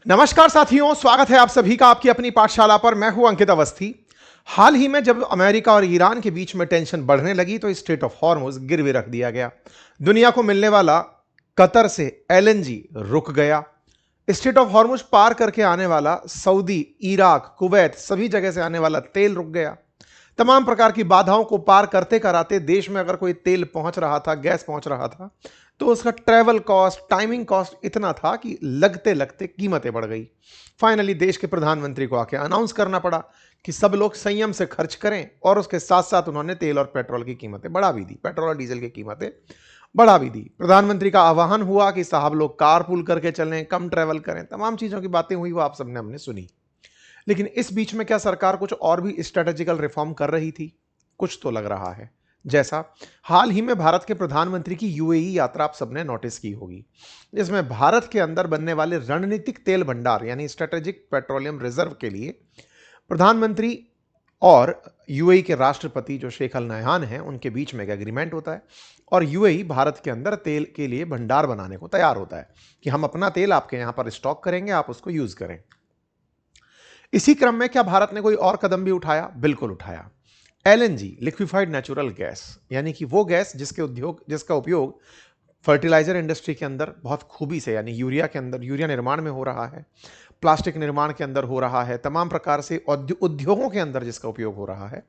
नमस्कार साथियों, स्वागत है आप सभी का आपकी अपनी पाठशाला पर। मैं हूं अंकित अवस्थी। हाल ही में जब अमेरिका और ईरान के बीच में टेंशन बढ़ने लगी तो स्ट्रेट ऑफ हॉर्मुज गिरवी रख दिया गया। दुनिया को मिलने वाला कतर से एलएनजी रुक गया। स्ट्रेट ऑफ हॉर्मुज पार करके आने वाला सऊदी, इराक, कुवैत सभी जगह से आने वाला तेल रुक गया। तमाम प्रकार की बाधाओं को पार करते कराते देश में अगर कोई तेल पहुंच रहा था, गैस पहुंच रहा था, तो उसका ट्रैवल कॉस्ट, टाइमिंग कॉस्ट इतना था कि लगते लगते कीमतें बढ़ गई। फाइनली देश के प्रधानमंत्री को आके अनाउंस करना पड़ा कि सब लोग संयम से खर्च करें, और उसके साथ साथ उन्होंने तेल और पेट्रोल की कीमतें बढ़ा भी दी, पेट्रोल और डीजल की कीमतें बढ़ा भी दी। प्रधानमंत्री का आह्वान हुआ कि साहब लोग कारपूल करके चलें, कम ट्रैवल करें, तमाम चीजों की बातें हुई, वो आप सबने हमने सुनी। लेकिन इस बीच में क्या सरकार कुछ और भी स्ट्रेटेजिकल रिफॉर्म कर रही थी? कुछ तो लग रहा है। जैसा हाल ही में भारत के प्रधानमंत्री की यूएई यात्रा आप सबने नोटिस की होगी, जिसमें भारत के अंदर बनने वाले रणनीतिक तेल भंडार यानी स्ट्रेटेजिक पेट्रोलियम रिजर्व के लिए प्रधानमंत्री और यूएई के राष्ट्रपति जो शेख अल नहयान हैं उनके बीच में एक एग्रीमेंट होता है, और यूएई भारत के अंदर तेल के लिए भंडार बनाने को तैयार होता है कि हम अपना तेल आपके यहां पर स्टॉक करेंगे, आप उसको यूज करें। इसी क्रम में क्या भारत ने कोई और कदम भी उठाया? बिल्कुल उठाया। एलएनजी, लिक्विफाइड नेचुरल गैस, यानी कि वो गैस जिसका उपयोग फर्टिलाइजर इंडस्ट्री के अंदर बहुत खूबी से, यानी यूरिया के अंदर, यूरिया निर्माण में हो रहा है, प्लास्टिक निर्माण के अंदर हो रहा है, तमाम प्रकार से उद्योगों के अंदर जिसका उपयोग हो रहा है,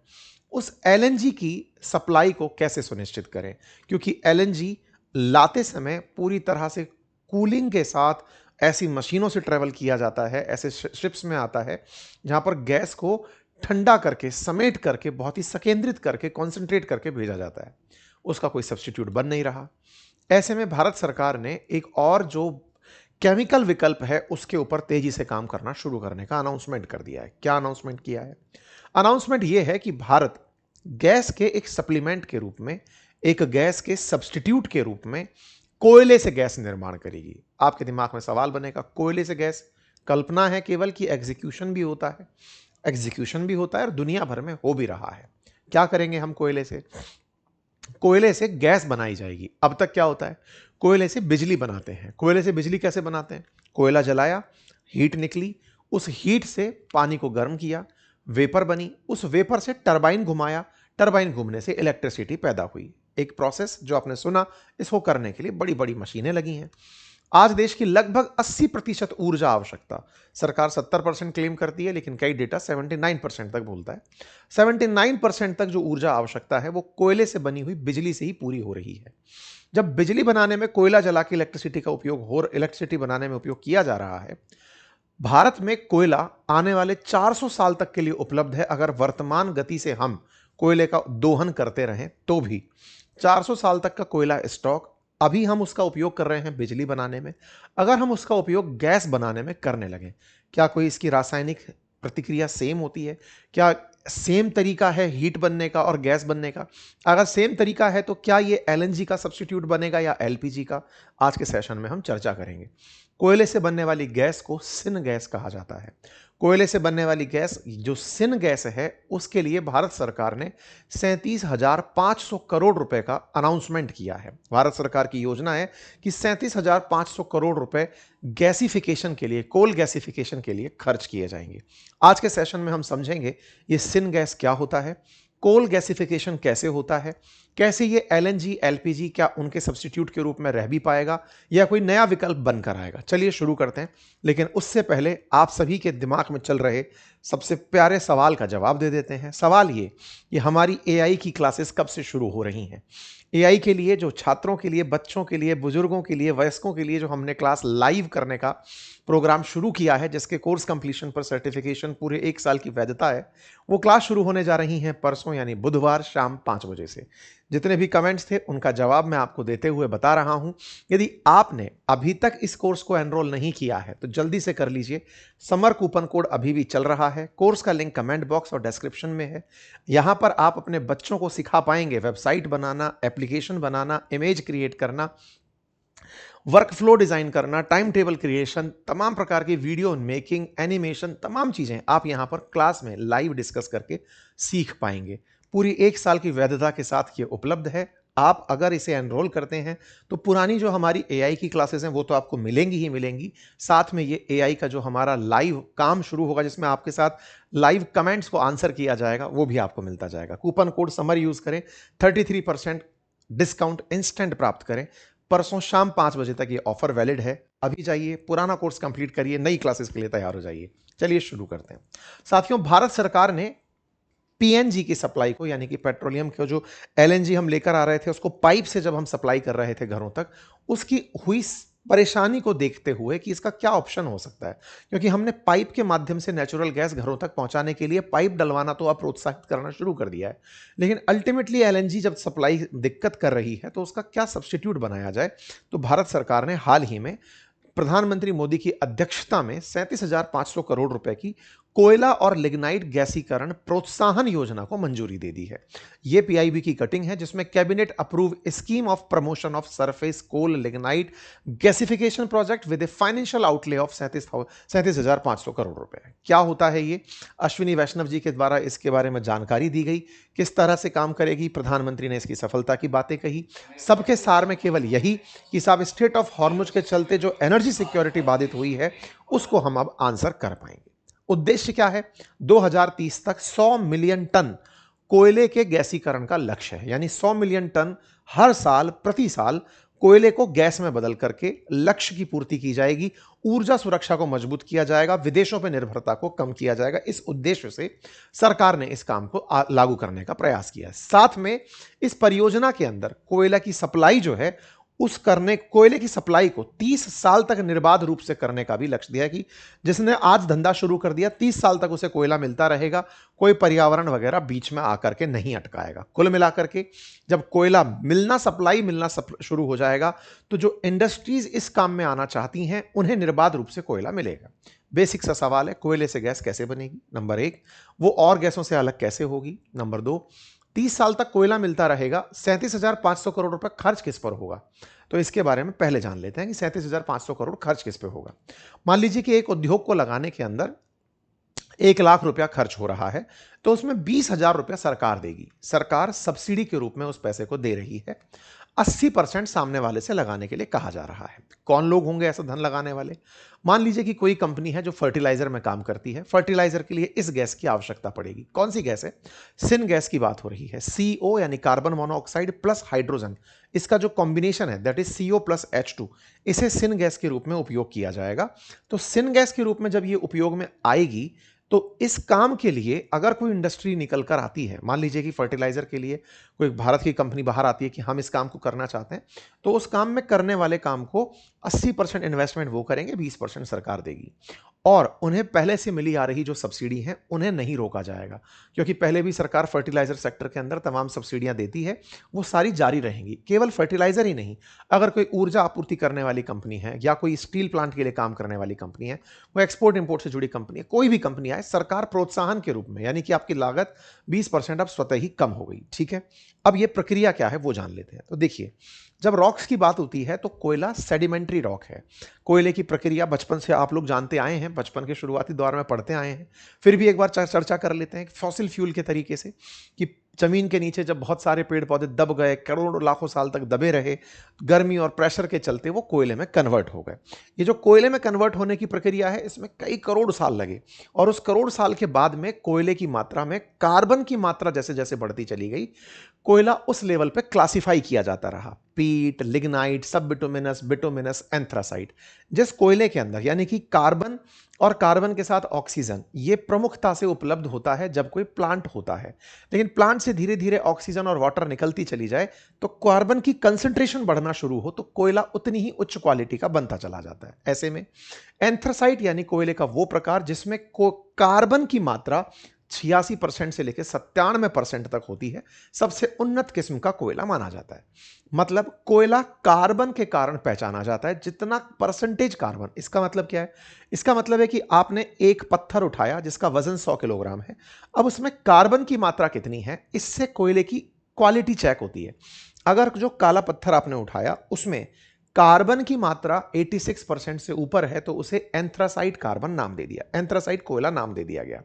उस एलएनजी की सप्लाई को कैसे सुनिश्चित करें? क्योंकि एलएनजी लाते समय पूरी तरह से कूलिंग के साथ ऐसी मशीनों से ट्रेवल किया जाता है, ऐसे शिप्स में आता है जहां पर गैस को ठंडा करके, समेट करके, बहुत ही संकेंद्रित करके, कॉन्सेंट्रेट करके भेजा जाता है। उसका कोई सब्स्टिट्यूट बन नहीं रहा। ऐसे में भारत सरकार ने एक और जो केमिकल विकल्प है उसके ऊपर तेजी से काम करना शुरू करने का अनाउंसमेंट कर दिया है। क्या अनाउंसमेंट किया है? अनाउंसमेंट यह है कि भारत गैस के एक सप्लीमेंट के रूप में, एक गैस के सब्स्टिट्यूट के रूप में कोयले से गैस निर्माण करेगी। आपके दिमाग में सवाल बनेगा, कोयले से गैस? कल्पना है केवल कि एग्जीक्यूशन भी होता है। एग्जीक्यूशन भी होता है और दुनिया भर में हो भी रहा है। क्या करेंगे हम कोयले से? कोयले से गैस बनाई जाएगी। अब तक क्या होता है? कोयले से बिजली बनाते हैं। कोयले से बिजली कैसे बनाते हैं? कोयला जलाया, हीट निकली, उस हीट से पानी को गर्म किया, वेपर बनी, उस वेपर से टरबाइन घुमाया, टरबाइन घूमने से इलेक्ट्रिसिटी पैदा हुई। एक प्रोसेस जो आपने सुना, इसको करने के लिए बड़ी बड़ी मशीनें लगी हैं। आज देश की लगभग 80% ऊर्जा आवश्यकता, सरकार 70% क्लेम करती है लेकिन कई डेटा 79% तक बोलता है, 79% तक जो ऊर्जा आवश्यकता है वो कोयले से बनी हुई बिजली से ही पूरी हो रही है। जब बिजली बनाने में कोयला जला के इलेक्ट्रिसिटी बनाने में उपयोग किया जा रहा है, भारत में कोयला आने वाले 400 साल तक के लिए उपलब्ध है। अगर वर्तमान गति से हम कोयले का दोहन करते रहें तो भी 400 साल तक का कोयला स्टॉक। अभी हम उसका उपयोग कर रहे हैं बिजली बनाने में, अगर हम उसका उपयोग गैस बनाने में करने लगे, क्या कोई इसकी रासायनिक प्रतिक्रिया सेम होती है? क्या सेम तरीका है हीट बनने का और गैस बनने का? अगर सेम तरीका है तो क्या ये एलएनजी का सब्स्टिट्यूट बनेगा या एलपीजी का? आज के सेशन में हम चर्चा करेंगे। कोयले से बनने वाली गैस को सिन गैस कहा जाता है। कोयले से बनने वाली गैस जो सिन गैस है, उसके लिए भारत सरकार ने 37,500 करोड़ रुपए का अनाउंसमेंट किया है। भारत सरकार की योजना है कि 37,500 करोड़ रुपए गैसिफिकेशन के लिए, कोल गैसिफिकेशन के लिए खर्च किए जाएंगे। आज के सेशन में हम समझेंगे ये सिन गैस क्या होता है, कोल गैसिफिकेशन कैसे होता है, कैसे ये एलएनजी, एलपीजी क्या उनके सब्स्टिट्यूट के रूप में रह भी पाएगा या कोई नया विकल्प बनकर आएगा। चलिए शुरू करते हैं, लेकिन उससे पहले आप सभी के दिमाग में चल रहे सबसे प्यारे सवाल का जवाब दे देते हैं। सवाल ये हमारी एआई की क्लासेस कब से शुरू हो रही हैं? एआई के लिए, जो छात्रों के लिए, बच्चों के लिए, बुजुर्गों के लिए, वयस्कों के लिए जो हमने क्लास लाइव करने का प्रोग्राम शुरू किया है, जिसके कोर्स कंप्लीशन पर सर्टिफिकेशन पूरे 1 साल की वैधता है, वो क्लास शुरू होने जा रही हैं परसों यानी बुधवार शाम 5 बजे से। जितने भी कमेंट्स थे उनका जवाब मैं आपको देते हुए बता रहा हूं। यदि आपने अभी तक इस कोर्स को एनरोल नहीं किया है तो जल्दी से कर लीजिए। समर कूपन कोड अभी भी चल रहा है। कोर्स का लिंक कमेंट बॉक्स और डिस्क्रिप्शन में है। यहां पर आप अपने बच्चों को सिखा पाएंगे वेबसाइट बनाना, एप्लीकेशन बनाना, इमेज क्रिएट करना, वर्क फ्लो डिजाइन करना, टाइम टेबल क्रिएशन, तमाम प्रकार की वीडियो मेकिंग, एनिमेशन, तमाम चीजें आप यहां पर क्लास में लाइव डिस्कस करके सीख पाएंगे। पूरी 1 साल की वैधता के साथ ये उपलब्ध है। आप अगर इसे एनरोल करते हैं तो पुरानी जो हमारी एआई की क्लासेस हैं वो तो आपको मिलेंगी ही मिलेंगी, साथ में ये एआई का जो हमारा लाइव काम शुरू होगा जिसमें आपके साथ लाइव कमेंट्स को आंसर किया जाएगा वो भी आपको मिलता जाएगा। कूपन कोड समर यूज करें, 33% डिस्काउंट इंस्टेंट प्राप्त करें। परसों शाम 5 बजे तक ये ऑफर वैलिड है। अभी जाइए, पुराना कोर्स कंप्लीट करिए, नई क्लासेस के लिए तैयार हो जाइए। चलिए शुरू करते हैं। साथियों, भारत सरकार ने पीएनजी की सप्लाई को, यानी कि पेट्रोलियम को जो एलएनजी हम लेकर आ रहे थे उसको पाइप से जब हम सप्लाई कर रहे थे घरों तक, उसकी हुई परेशानी को देखते हुए कि इसका क्या ऑप्शन हो सकता है, क्योंकि हमने पाइप के माध्यम से नेचुरल गैस घरों तक पहुंचाने के लिए पाइप डलवाना तो अब प्रोत्साहित करना शुरू कर दिया है, लेकिन अल्टीमेटली एलएनजी जब सप्लाई दिक्कत कर रही है तो उसका क्या सब्स्टिट्यूट बनाया जाए। तो भारत सरकार ने हाल ही में प्रधानमंत्री मोदी की अध्यक्षता में 37,500 करोड़ रुपए की कोयला और लिग्नाइट गैसीकरण प्रोत्साहन योजना को मंजूरी दे दी है। यह पीआईबी की कटिंग है जिसमें cabinet approve scheme of promotion of surface coal lignite gasification project with a financial outlay of 37,500 crore रुपए। क्या होता है ये? अश्विनी वैष्णव जी के द्वारा इसके बारे में जानकारी दी गई, किस तरह से काम करेगी, प्रधानमंत्री ने इसकी सफलता की बातें कही। सबके सार में केवल यही कि साहब स्ट्रेट ऑफ हॉर्मुज के चलते जो एनर्जी सिक्योरिटी बाधित हुई है उसको हम अब आंसर कर पाएंगे। उद्देश्य क्या है? 2030 तक 100 मिलियन टन कोयले के गैसीकरण का लक्ष्य है, यानी 100 मिलियन टन हर साल प्रति साल कोयले को गैस में बदल करके लक्ष्य की पूर्ति की जाएगी। ऊर्जा सुरक्षा को मजबूत किया जाएगा, विदेशों पर निर्भरता को कम किया जाएगा। इस उद्देश्य से सरकार ने इस काम को लागू करने का प्रयास किया। साथ में इस परियोजना के अंदर कोयला की सप्लाई जो है कोयले की सप्लाई को 30 साल तक निर्बाध रूप से करने का भी लक्ष्य दिया है कि जिसने आज धंधा शुरू कर दिया 30 साल तक उसे कोयला मिलता रहेगा, कोई पर्यावरण वगैरह बीच में आकर के नहीं अटकाएगा। कुल मिलाकर के जब कोयला सप्लाई मिलना शुरू हो जाएगा तो जो इंडस्ट्रीज इस काम में आना चाहती हैं उन्हें निर्बाध रूप से कोयला मिलेगा। बेसिक सा सवाल है, कोयले से गैस कैसे बनेगी? नंबर 1। वो और गैसों से अलग कैसे होगी? नंबर 2। 30 साल तक कोयला मिलता रहेगा, 37,500 करोड़ रुपए खर्च किस पर होगा? तो इसके बारे में पहले जान लेते हैं कि 37,500 करोड़ खर्च किस पे होगा। मान लीजिए कि एक उद्योग को लगाने के अंदर 1 लाख रुपया खर्च हो रहा है, तो उसमें 20,000 रुपया सरकार देगी। सरकार सब्सिडी के रूप में उस पैसे को दे रही है। 80% सामने वाले से लगाने के लिए कहा जा रहा है। कौन लोग होंगे ऐसा धन लगाने वाले? मान लीजिए कि कोई कंपनी है जो फर्टिलाइजर में काम करती है। फर्टिलाइजर के लिए इस गैस की आवश्यकता पड़ेगी। कौन सी गैस है? सिन गैस की बात हो रही है। CO यानी कार्बन मोनोऑक्साइड प्लस हाइड्रोजन, इसका जो कॉम्बिनेशन है that is CO plus H2, इसे सिन गैस के रूप में उपयोग किया जाएगा। तो सिन गैस के रूप में जब ये उपयोग में आएगी तो इस काम के लिए अगर कोई इंडस्ट्री निकल कर आती है, मान लीजिए कि फर्टिलाइजर के लिए कोई भारत की कंपनी बाहर आती है कि हम इस काम को करना चाहते हैं, तो उस काम में करने वाले काम को 80% इन्वेस्टमेंट वो करेंगे, 20% सरकार देगी। और उन्हें पहले से मिली आ रही जो सब्सिडी है उन्हें नहीं रोका जाएगा, क्योंकि पहले भी सरकार फर्टिलाइजर सेक्टर के अंदर तमाम सब्सिडियां देती है, वो सारी जारी रहेंगी। केवल फर्टिलाइजर ही नहीं, अगर कोई ऊर्जा आपूर्ति करने वाली कंपनी है या कोई स्टील प्लांट के लिए काम करने वाली कंपनी है, वो एक्सपोर्ट इंपोर्ट से जुड़ी कंपनी है, कोई भी कंपनी आए, सरकार प्रोत्साहन के रूप में, यानी कि आपकी लागत 20% अब स्वतः ही कम हो गई। ठीक है, अब ये प्रक्रिया क्या है वो जान लेते हैं। तो देखिए, जब रॉक्स की बात होती है तो कोयला सेडिमेंट्री रॉक है। कोयले की प्रक्रिया बचपन से आप लोग जानते आए हैं, बचपन के शुरुआती दौर में पढ़ते आए हैं, फिर भी एक बार चर्चा कर लेते हैं फॉसिल फ्यूल के तरीके से कि जमीन के नीचे जब बहुत सारे पेड़ पौधे दब गए, करोड़ों लाखों साल तक दबे रहे, गर्मी और प्रेशर के चलते वो कोयले में कन्वर्ट हो गए। ये जो कोयले में कन्वर्ट होने की प्रक्रिया है इसमें कई करोड़ साल लगे, और उस करोड़ साल के बाद में कोयले की मात्रा में कार्बन की मात्रा जैसे जैसे बढ़ती चली गई, कोयला उस लेवल पे क्लासिफाई किया जाता रहा, पीट, लिग्नाइट, सब बिटुमिनस, बिटुमिनस, एंथ्रासाइट। जिस कोयले के अंदर यानी कि कार्बन और कार्बन के साथ ऑक्सीजन ये प्रमुखता से उपलब्ध होता है जब कोई प्लांट होता है, लेकिन प्लांट से धीरे धीरे ऑक्सीजन और वाटर निकलती चली जाए तो कार्बन की कंसंट्रेशन बढ़ना शुरू हो तो कोयला उतनी ही उच्च क्वालिटी का बनता चला जाता है। ऐसे में एंथ्रासाइट यानी कोयले का वो प्रकार जिसमें कार्बन की मात्रा 86% से लेकर 97% तक होती है, सबसे उन्नत किस्म का कोयला माना जाता है। मतलब कोयला कार्बन के कारण पहचाना जाता है, जितना परसेंटेज कार्बन। इसका मतलब क्या है? इसका मतलब है कि आपने एक पत्थर उठाया जिसका वजन 100 किलोग्राम है, अब उसमें कार्बन की मात्रा कितनी है, इससे कोयले की क्वालिटी चेक होती है। अगर जो काला पत्थर आपने उठाया उसमें कार्बन की मात्रा 86% से ऊपर है तो उसे एंथ्रासाइट कार्बन नाम दे दिया, एंथ्रासाइट कोयला नाम दे दिया गया।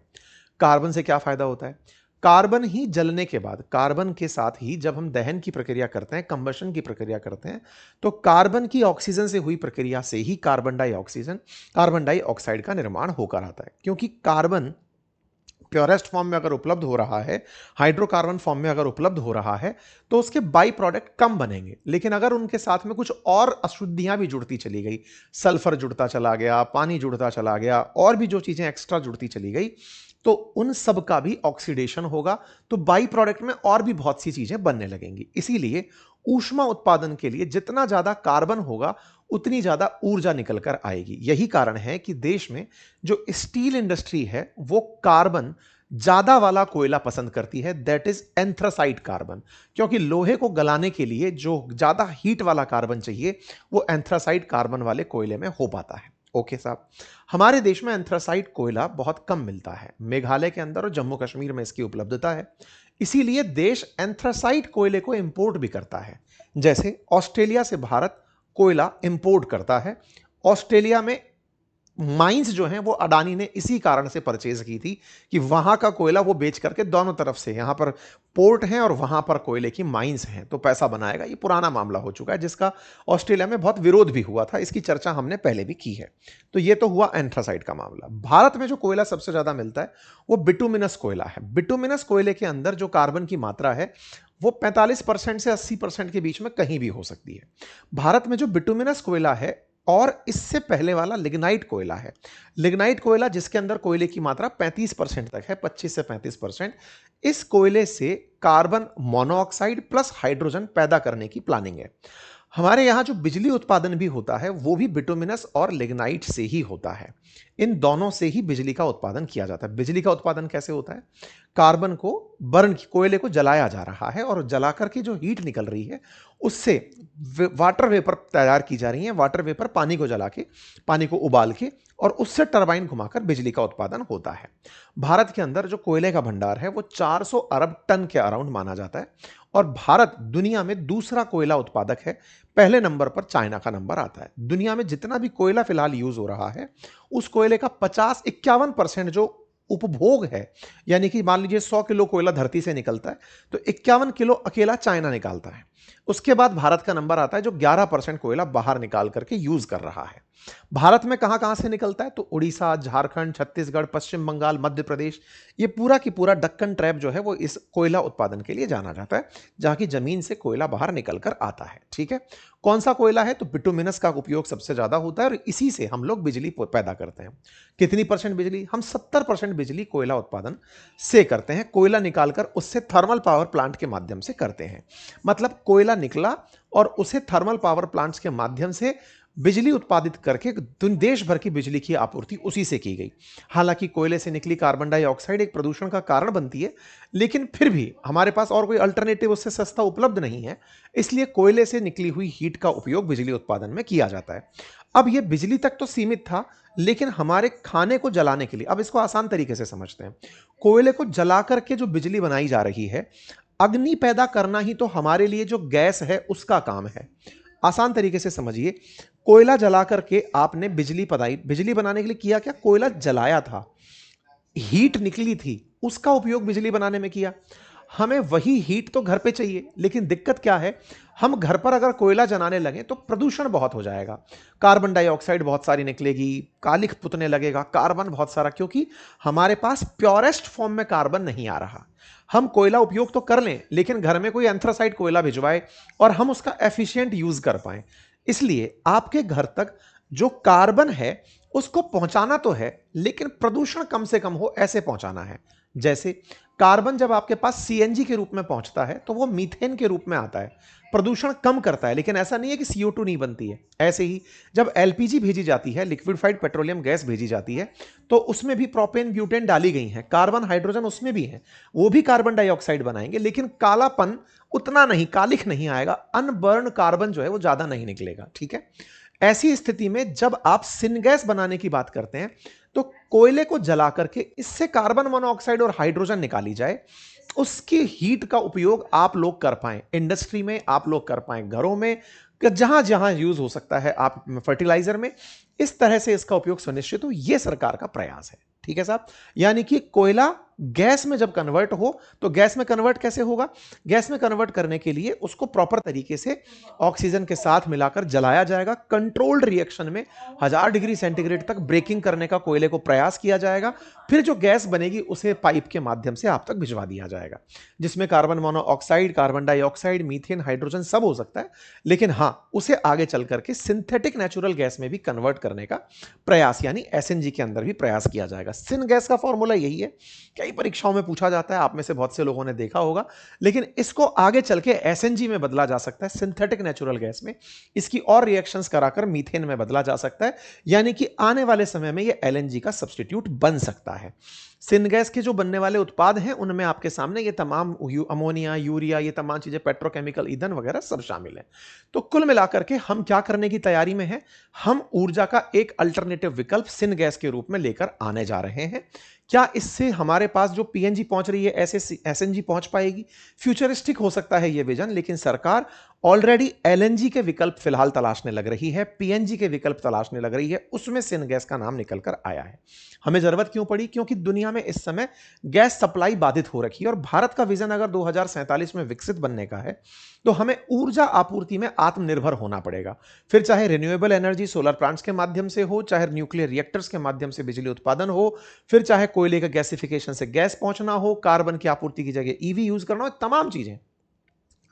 कार्बन से क्या फायदा होता है? कार्बन ही जलने के बाद, कार्बन के साथ ही जब हम दहन की प्रक्रिया करते हैं, कंबशन की प्रक्रिया करते हैं, तो कार्बन की ऑक्सीजन से हुई प्रक्रिया से ही कार्बन डाइऑक्साइड का निर्माण होकर आता है। क्योंकि कार्बन प्योरेस्ट फॉर्म में अगर उपलब्ध हो रहा है, हाइड्रोकार्बन फॉर्म में अगर उपलब्ध हो रहा है, तो उसके बाई प्रोडक्ट कम बनेंगे। लेकिन अगर उनके साथ में कुछ और अशुद्धियां भी जुड़ती चली गई, सल्फर जुड़ता चला गया, पानी जुड़ता चला गया, और भी जो चीजें एक्स्ट्रा जुड़ती चली गई, तो उन सब का भी ऑक्सीडेशन होगा, तो बाई प्रोडक्ट में और भी बहुत सी चीजें बनने लगेंगी। इसीलिए ऊष्मा उत्पादन के लिए जितना ज्यादा कार्बन होगा, उतनी ज्यादा ऊर्जा निकल कर आएगी। यही कारण है कि देश में जो स्टील इंडस्ट्री है वो कार्बन ज्यादा वाला कोयला पसंद करती है, दैट इज एंथ्रासाइट कार्बन। क्योंकि लोहे को गलाने के लिए जो ज्यादा हीट वाला कार्बन चाहिए, वो एंथ्रासाइट कार्बन वाले कोयले में हो पाता है। ओके साहब, हमारे देश में एंथ्रासाइट कोयला बहुत कम मिलता है। मेघालय के अंदर और जम्मू कश्मीर में इसकी उपलब्धता है। इसीलिए देश एंथ्रासाइट कोयले को इंपोर्ट भी करता है। जैसे ऑस्ट्रेलिया से भारत कोयला इंपोर्ट करता है। ऑस्ट्रेलिया में माइंस जो हैं वो अडानी ने इसी कारण से परचेज की थी कि वहां का कोयला वो बेच करके दोनों तरफ से, यहां पर पोर्ट हैं और वहां पर कोयले की माइंस हैं, तो पैसा बनाएगा। ये पुराना मामला हो चुका है जिसका ऑस्ट्रेलिया में बहुत विरोध भी हुआ था। इसकी चर्चा हमने पहले भी की है। तो ये तो हुआ एंथ्रासाइट का मामला। भारत में जो कोयला सबसे ज्यादा मिलता है वो बिटुमिनस कोयला है। बिटुमिनस कोयले के अंदर जो कार्बन की मात्रा है वो 45% से 80% के बीच में कहीं भी हो सकती है। भारत में जो बिटुमिनस कोयला है और इससे पहले वाला लिग्नाइट कोयला है। लिग्नाइट कोयला जिसके अंदर कोयले की मात्रा 35% तक है, 25 से 35%। इस कोयले से कार्बन मोनोऑक्साइड प्लस हाइड्रोजन पैदा करने की प्लानिंग है। हमारे यहां जो बिजली उत्पादन भी होता है वो भी बिटुमिनस और लिग्नाइट से ही होता है। इन दोनों से ही बिजली का उत्पादन किया जाता है। बिजली का उत्पादन कैसे होता है? कार्बन को कोयले को जलाया जा रहा है और जलाकर के जो हीट निकल रही है उससे वाटर वेपर तैयार की जा रही है। वाटर वेपर पानी को जला के, पानी को उबाल के, और उससे टरबाइन घुमाकर बिजली का उत्पादन होता है। भारत के अंदर जो कोयले का भंडार है वो 400 अरब टन के अराउंड माना जाता है और भारत दुनिया में दूसरा कोयला उत्पादक है। पहले नंबर पर चाइना का नंबर आता है। दुनिया में जितना भी कोयला फिलहाल यूज हो रहा है उस कोयले का 51% जो उपभोग है, यानी कि मान लीजिए 100 किलो कोयला धरती से निकलता है तो 51 किलो अकेला चाइना निकालता है। उसके बाद भारत का नंबर आता है जो 11% कोयला बाहर निकाल करके यूज कर रहा है। भारत में कहां कहां से निकलता है? तो उड़ीसा, झारखंड, छत्तीसगढ़, पश्चिम बंगाल, मध्य प्रदेश, ये पूरा की पूरा दक्कन ट्रैप जो है वो इस कोयला उत्पादन के लिए जाना जाता है, जहां की जमीन से कोयला बाहर निकल कर आता है। ठीक है, कौन सा कोयला है? तो बिटुमिनस का उपयोग सबसे ज्यादा होता है और इसी से हम लोग बिजली पैदा करते हैं। कितनी परसेंट बिजली? हम 70% बिजली कोयला उत्पादन से करते हैं। कोयला निकालकर उससे थर्मल पावर प्लांट के माध्यम से करते हैं। मतलब कोयला निकला और उसे थर्मल पावर प्लांट्स के माध्यम से बिजली उत्पादित करके देश भर की बिजली की आपूर्ति उसी से की गई। हालांकि कोयले से निकली कार्बन डाइऑक्साइड एक प्रदूषण का कारण बनती है, लेकिन फिर भी हमारे पास और कोई अल्टरनेटिव उससे सस्ता उपलब्ध नहीं है, इसलिए कोयले से निकली हुई हीट का उपयोग बिजली उत्पादन में किया जाता है। अब यह बिजली तक तो सीमित था, लेकिन हमारे खाने को जलाने के लिए, अब इसको आसान तरीके से समझते हैं। कोयले को जला करके जो बिजली बनाई जा रही है, अग्नि पैदा करना ही तो हमारे लिए जो गैस है उसका काम है। आसान तरीके से समझिए, कोयला जला करके आपने बिजली बनाई। बिजली बनाने के लिए किया क्या? कोयला जलाया था, हीट निकली थी, उसका उपयोग बिजली बनाने में किया। हमें वही हीट तो घर पे चाहिए, लेकिन दिक्कत क्या है, हम घर पर अगर कोयला जलाने लगे तो प्रदूषण बहुत हो जाएगा। कार्बन डाइऑक्साइड बहुत सारी निकलेगी, कालिख पुतने लगेगा, कार्बन बहुत सारा, क्योंकि हमारे पास प्योरेस्ट फॉर्म में कार्बन नहीं आ रहा। हम कोयला उपयोग तो कर लें, लेकिन घर में कोई एंथ्रासाइट कोयला भिजवाए और हम उसका एफिशिएंट यूज कर पाए। इसलिए आपके घर तक जो कार्बन है उसको पहुंचाना तो है, लेकिन प्रदूषण कम से कम हो ऐसे पहुंचाना है। जैसे कार्बन जब आपके पास सीएनजी के रूप में पहुंचता है तो वो मीथेन के रूप में आता है, प्रदूषण कम करता है, लेकिन ऐसा नहीं है कि CO2 नहीं बनती है। ऐसे ही जब एलपीजी भेजी जाती है, लिक्विफाइड पेट्रोलियम गैस भेजी जाती है, तो उसमें भी प्रोपेन ब्यूटेन डाली गई है, कार्बन हाइड्रोजन उसमें भी है, वो भी कार्बन डाइऑक्साइड बनाएंगे, लेकिन कालापन उतना नहीं, कालिख नहीं आएगा, अनबर्न कार्बन जो है वो ज्यादा नहीं निकलेगा। ठीक है, ऐसी स्थिति में जब आप सिनगैस बनाने की बात करते हैं तो कोयले को जला करके इससे कार्बन मोनोऑक्साइड और हाइड्रोजन निकाली जाए, उसकी हीट का उपयोग आप लोग कर पाएं, इंडस्ट्री में आप लोग कर पाएं, घरों में, जहां जहां यूज हो सकता है, आप फर्टिलाइजर में, इस तरह से इसका उपयोग सुनिश्चित हो, यह सरकार का प्रयास है। ठीक है साहब, यानी कि कोयला गैस में जब कन्वर्ट हो तो गैस में कन्वर्ट कैसे होगा? गैस में कन्वर्ट करने के लिए उसको प्रॉपर तरीके से ऑक्सीजन के साथ मिलाकर जलाया जाएगा। कंट्रोल्ड रिएक्शन में 1000 डिग्री सेंटीग्रेड तक ब्रेकिंग करने का कोयले को प्रयास किया जाएगा। फिर जो गैस बनेगी उसे पाइप के माध्यम से आप तक भिजवा दिया जाएगा, जिसमें carbon monoxide, carbon dioxide, methane, hydrogen सब हो सकता है। लेकिन हां, उसे आगे चल करके सिंथेटिक नेचुरल गैस में भी कन्वर्ट करने का प्रयास यानी एसएनजी के अंदर भी प्रयास किया जाएगा। सिन गैस का फॉर्मूला यही है, कई परीक्षाओं में पूछा जाता है, आप में से बहुत से लोगों ने देखा होगा। लेकिन इसको आगे चल के एसएनजी में बदला जा सकता है, सिंथेटिक नेचुरल गैस में। इसकी और रिएक्शंस कराकर मीथेन में बदला जा सकता है, यानी कि आने वाले समय में यह एलएनजी का सब्स्टिट्यूट बन सकता है। सिन गैस के जो बनने वाले उत्पाद हैं उनमें आपके सामने ये तमाम अमोनिया, यूरिया, ये तमाम चीजें, पेट्रोकेमिकल ईंधन वगैरह सब शामिल हैं। तो कुल मिलाकर के हम क्या करने की तैयारी में हैं? हम ऊर्जा का एक अल्टरनेटिव विकल्प सिन गैस के रूप में लेकर आने जा रहे हैं। क्या इससे हमारे पास जो पीएनजी पहुंच रही है ऐसे एसएनजी पहुंच पाएगी? फ्यूचरिस्टिक हो सकता है यह विजन, लेकिन सरकार ऑलरेडी एलएनजी के विकल्प फिलहाल तलाशने लग रही है, पीएनजी के विकल्प तलाशने लग रही है, उसमें सिन गैस का नाम निकल कर आया है। हमें जरूरत क्यों पड़ी? क्योंकि दुनिया में इस समय गैस सप्लाई बाधित हो रखी है और भारत का विजन अगर 2047 में विकसित बनने का है तो हमें ऊर्जा आपूर्ति में आत्मनिर्भर होना पड़ेगा। फिर चाहे रिन्यूएबल एनर्जी, सोलर प्लांट्स के माध्यम से हो, चाहे न्यूक्लियर रिएक्टर्स के माध्यम से बिजली उत्पादन हो, फिर चाहे कोयले का गैसिफिकेशन से गैस पहुंचना हो, कार्बन की आपूर्ति की जगह ईवी यूज करना हो, तमाम चीजें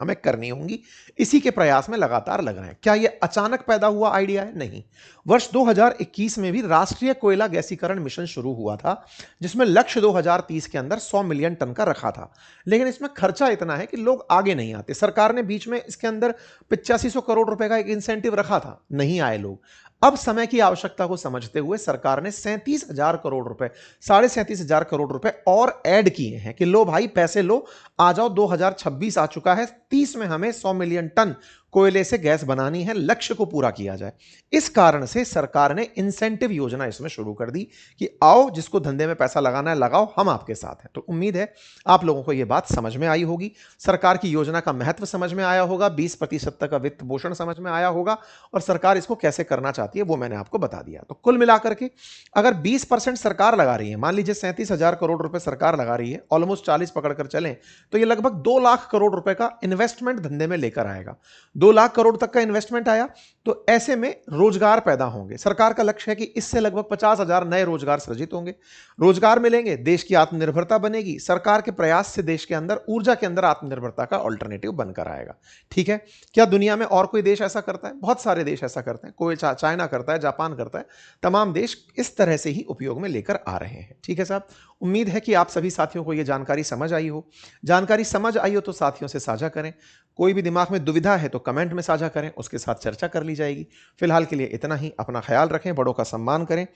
हमें करनी होंगी। इसी के प्रयास में लगातार लग रहे हैं। क्या यह अचानक पैदा हुआ आइडिया है? नहीं। वर्ष 2021 में भी राष्ट्रीय कोयला गैसीकरण मिशन शुरू हुआ था, जिसमें लक्ष्य 2030 के अंदर 100 मिलियन टन का रखा था। लेकिन इसमें खर्चा इतना है कि लोग आगे नहीं आते। सरकार ने बीच में इसके अंदर 8500 करोड़ रुपए का एक इंसेंटिव रखा था, नहीं आए लोग। अब समय की आवश्यकता को समझते हुए सरकार ने 37,000 करोड़ रुपए, 37,500 करोड़ रुपए और ऐड किए हैं कि लो भाई पैसे लो, आ जाओ। 2026 आ चुका है, 30 में हमें 100 मिलियन टन कोयले से गैस बनानी है, लक्ष्य को पूरा किया जाए। इस कारण से सरकार ने इंसेंटिव योजना इसमें शुरू कर दी कि आओ, जिसको धंधे में पैसा लगाना है लगाओ, हम आपके साथ हैं। तो उम्मीद है आप लोगों को यह बात समझ में आई होगी, सरकार की योजना का महत्व समझ में आया होगा, 20% तक का वित्त पोषण समझ में आया होगा और सरकार इसको कैसे करना चाहती है वो मैंने आपको बता दिया। तो कुल मिलाकर के अगर 20% सरकार लगा रही है, मान लीजिए 37,000 करोड़ रुपए सरकार लगा रही है, ऑलमोस्ट 40 पकड़कर चलें तो ये लगभग 2 लाख करोड़ रुपए का इन्वेस्टमेंट धंधे में लेकर आएगा। 2 लाख करोड़ तक का इन्वेस्टमेंट आया तो ऐसे में रोजगार पैदा होंगे। सरकार का लक्ष्य है कि इससे लगभग 50,000 नए रोजगार सृजित होंगे, रोजगार मिलेंगे, देश की आत्मनिर्भरता बनेगी। सरकार के प्रयास से देश के अंदर ऊर्जा के अंदर आत्मनिर्भरता का ऑल्टरनेटिव बनकर आएगा। ठीक है, क्या दुनिया में और कोई देश ऐसा करता है? बहुत सारे देश ऐसा करते हैं, कोई चाइना करता है, जापान करता है, तमाम देश इस तरह से ही उपयोग में लेकर आ रहे हैं। ठीक है साहब, उम्मीद है कि आप सभी साथियों को यह जानकारी समझ आई हो। जानकारी समझ आई हो तो साथियों से साझा करें। कोई भी दिमाग में दुविधा है तो कमेंट में साझा करें, उसके साथ चर्चा कर ली जाएगी। फिलहाल के लिए इतना ही। अपना ख्याल रखें, बड़ों का सम्मान करें,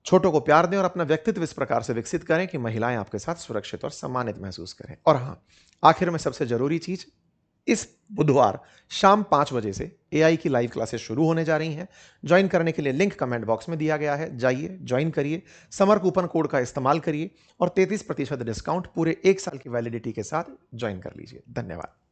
छोटों को प्यार दें और अपना व्यक्तित्व इस प्रकार से विकसित करें कि महिलाएं आपके साथ सुरक्षित और सम्मानित महसूस करें। और हाँ, आखिर में सबसे जरूरी चीज, इस बुधवार शाम 5 बजे से एआई की लाइव क्लासेस शुरू होने जा रही हैं। ज्वाइन करने के लिए लिंक कमेंट बॉक्स में दिया गया है, जाइए ज्वाइन करिए, समर कूपन कोड का इस्तेमाल करिए और 33% डिस्काउंट पूरे 1 साल की वैलिडिटी के साथ ज्वाइन कर लीजिए। धन्यवाद।